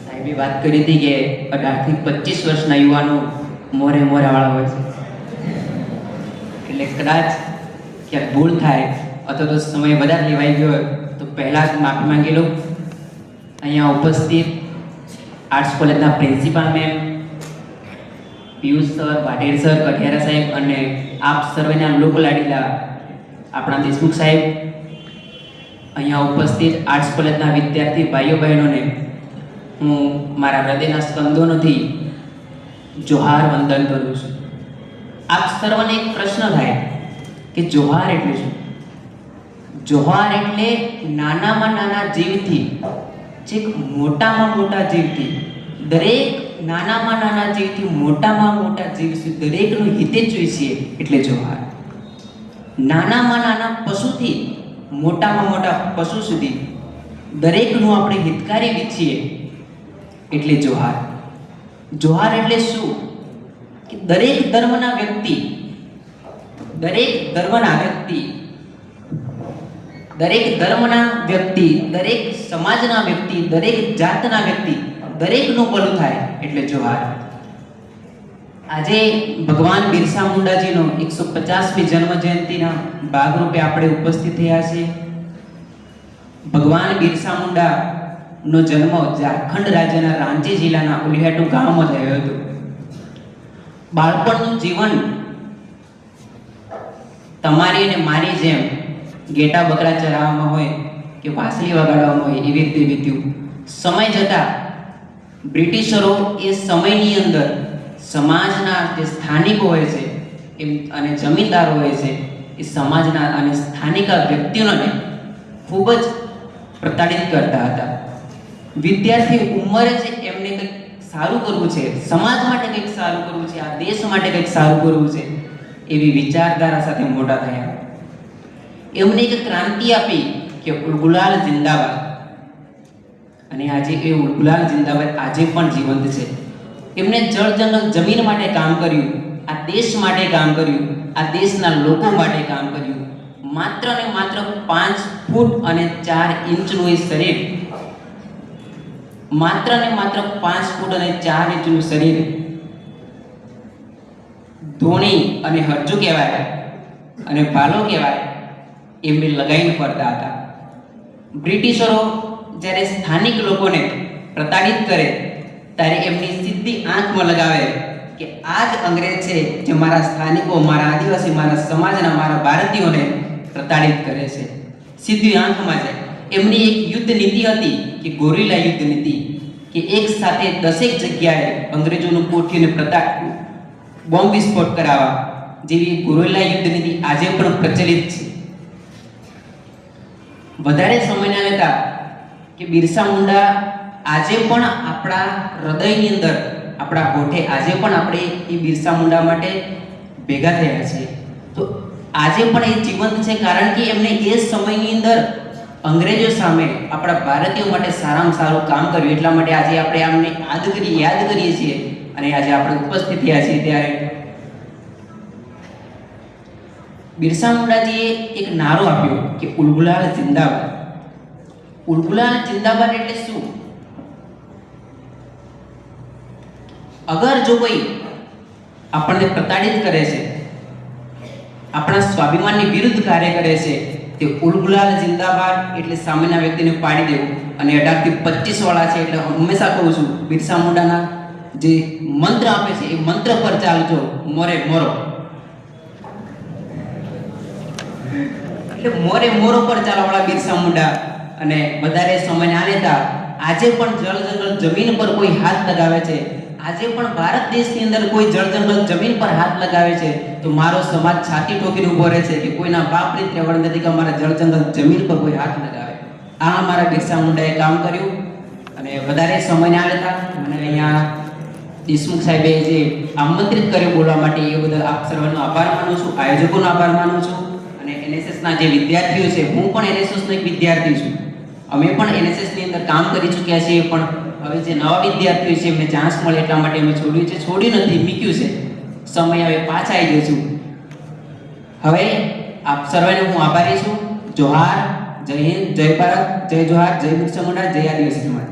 સાહેબે વાત કરી હતી કે 18 થી 25 વર્ષના યુવાનો મોરેવાળા હોય છે, એટલે કદાચ ક્યાંક ભૂલ થાય અથવા તો સમય વધારે લેવાઈ ગયો હોય તો પહેલાં જ માફી માંગી લઉં. અહીંયા ઉપસ્થિત આર્ટ્સ કોલેજના principal ma'am, Piyush sir, Vadher sir, Kathiyara સાહેબ અને આપ સર્વેના લોકલાડીલા આપણા દેશમુખ સાહેબ, અહીંયા ઉપસ્થિત આર્ટ્સ કોલેજના વિદ્યાર્થી ભાઈઓ બહેનોને હું મારા હૃદયના સ્પંદનોથી જોહાર વંદન કરું છું. આપ સર્વને એક પ્રશ્ન થાય કે જોહાર એટલે શું? જોહાર એટલે નાનામાં નાના જીવથી છેક મોટામાં મોટા જીવથી, દરેક નાનામાં નાના જીવથી મોટામાં મોટા જીવ સુધી દરેકનું હિતેચ્છું છીએ એટલે જોહાર. નાનામાં નાના પશુથી મોટામાં મોટા પશુ સુધી દરેકનું આપણે હિતકારી ઈચ્છીએ એટલે જોહાર. જોહાર એટલે શું કે દરેક ધર્મના વ્યક્તિ, દરેક સમાજના વ્યક્તિ, દરેક જાતના વ્યક્તિ, દરેકનું ભલું થાય એટલે જોહાર. આજે ભગવાન બિરસા મુંડાજીનો 150મી જન્મ જયંતિના ભાગરૂપે આપણે ઉપસ્થિત થયા છીએ. ભગવાન બિરસા મુંડાનો જન્મ ઝારખંડ રાજ્યના રાંચી જિલ્લાના ઉલિહાટુ ગામમાં થયો હતો. બાળપણનું જીવન તમારી અને મારી જેમ ઘેટા બકરા ચરાવવામાં હોય કે વાંસળી વગાડવામાં હોય એવી રીતે વીત્યું. સમય જતાં બ્રિટિશરો એ સમયની અંદર સમાજના જે સ્થાનિકો હોય છે અને જમીનદારો હોય છે એ સમાજના અને સ્થાનિક વ્યક્તિઓને ખૂબ જ પ્રતાડિત કરતા હતા. વિદ્યાર્થી ઉંમરે છે એમને કંઈક સારું કરવું છે, સમાજ માટે કંઈક સારું કરવું છે, આ દેશ માટે કંઈક સારું કરવું છે એવી વિચારધારા સાથે મોટા થયા. એમને એક ક્રાંતિ આપી કે ગુલાલ જિંદાબાદ, અને આજે એ ગુલાલ જિંદાબાદ આજે પણ જીવંત છે. એમને જળ જંગલ જમીન માટે કામ કર્યું, આ દેશ માટે કામ કર્યું, આ દેશના લોકો માટે કામ કર્યું. માત્ર ને માત્ર 5 ફૂટ અને 4 ઇંચનું એ શરીર, માત્ર ને માત્ર 5 ફૂટ અને 4 ઇંચનું શરીર ધોણી અને હરજુ કહેવાય અને ભાલો કહેવાય એમને લગાવીને ફરતા હતા. બ્રિટિશરો જ્યારે સ્થાનિક લોકોને પ્રતાડિત કરે ત્યારે એમની સીધી આંખમાં લગાવે કે આ જ અંગ્રેજ છે જે મારા સ્થાનિકો, મારા આદિવાસી, મારા સમાજના, મારા ભારતીયોને પ્રતાડિત કરે છે. સીધી આંખમાં જાય. એમની એક યુદ્ધ નીતિ હતી કે ગોરિલા યુદ્ધ નીતિ, કે એક સાથે 10 જગ્યાએ અંગ્રેજોનું કોઠીને બોમ્બ વિસ્ફોટ કરાવવા જેવી ગોરિલા યુદ્ધ નીતિ આજે પણ પ્રચલિત છે. વધારે સમય ના લેતા કે બિરસા મુંડા આજે પણ આપણા હૃદયની અંદર, આપણા હોઠે આજે પણ આપણે એ બિરસા મુંડા માટે ભેગા થયા છીએ. તો આજે પણ એ જીવંત છે કારણ કે એમને એ સમયની અંદર અંગ્રેજો સામે આપણા ભારતીયો માટે સારામાં સારું કામ કર્યું. એટલા માટે આજે આપણે આમને યાદ કરીએ છીએ અને આજે આપણે ઉપસ્થિત થયા છીએ. ત્યારે બિરસા મુંડાજીએ એક નારો આપ્યો કે ઉલગુલાલ જિંદાબાદ. ઉલગુલાલ જિંદાબાદ એટલે શું? અગર જો કોઈ આપણને પ્રતાડિત કરે છે, આપણા સ્વાભિમાનની વિરુદ્ધ કાર્ય કરે છે, તે ઉલગુલાલ જિંદાબાદ એટલે સામેના વ્યક્તિને પાડી દેવું. અને 18 થી 25 વાળા છે એટલે હંમેશા કહું છું, બિરસા મુંડાના જે મંત્ર આપે છે એ મંત્ર પર ચાલજો, મોરે મોરો. એટલે મોરો પર ચાલવાવાળા બિરસા મુંડા. અને વધારે સમય ના લેતા આજે પણ જળ જંગલ જમીન પર કોઈ હાથ લગાવે છે, આજે પણ ભારત દેશની અંદર કોઈ જળ જંગલ જમીન પર હાથ લગાવે છે તો મારો સમાજ છાતી ઠોકીને ઊભો રહે છે કે કોઈના બાપની ત્રેવડ નથી કે અમારા જળ જંગલ જમીન પર કોઈ હાથ લગાવે. આ અમારા બિરસા મુંડાએ કામ કર્યું. અને વધારે સમય ના લેતા મને અહીંયા દેશમુખ સાહેબે જે આમંત્રિત કર્યો બોલવા માટે એ બદલ આપ સર્વનો આભાર માનું છું, આયોજકોનો આભાર માનું છું. અને NSSના જે વિદ્યાર્થીઓ છે, હું પણ NSSનો એક વિદ્યાર્થી છું, અમે પણ NSSની અંદર કામ કરી ચૂક્યા છીએ. પણ હવે જે નવા વિદ્યાર્થીઓ છે એમને ચાન્સ મળે એટલા માટે અમે છોડ્યું છે. છોડ્યું નથી, મૂક્યું છે. સમય હવે પાછા આવી જઈશું. હવે આપ સર્વેનો હું આભારી છું. જોહાર, જય હિન્દ, જય ભારત, જય જોહાર, જય બિરસા મુંડા, જય આદિવાસી સમાજ.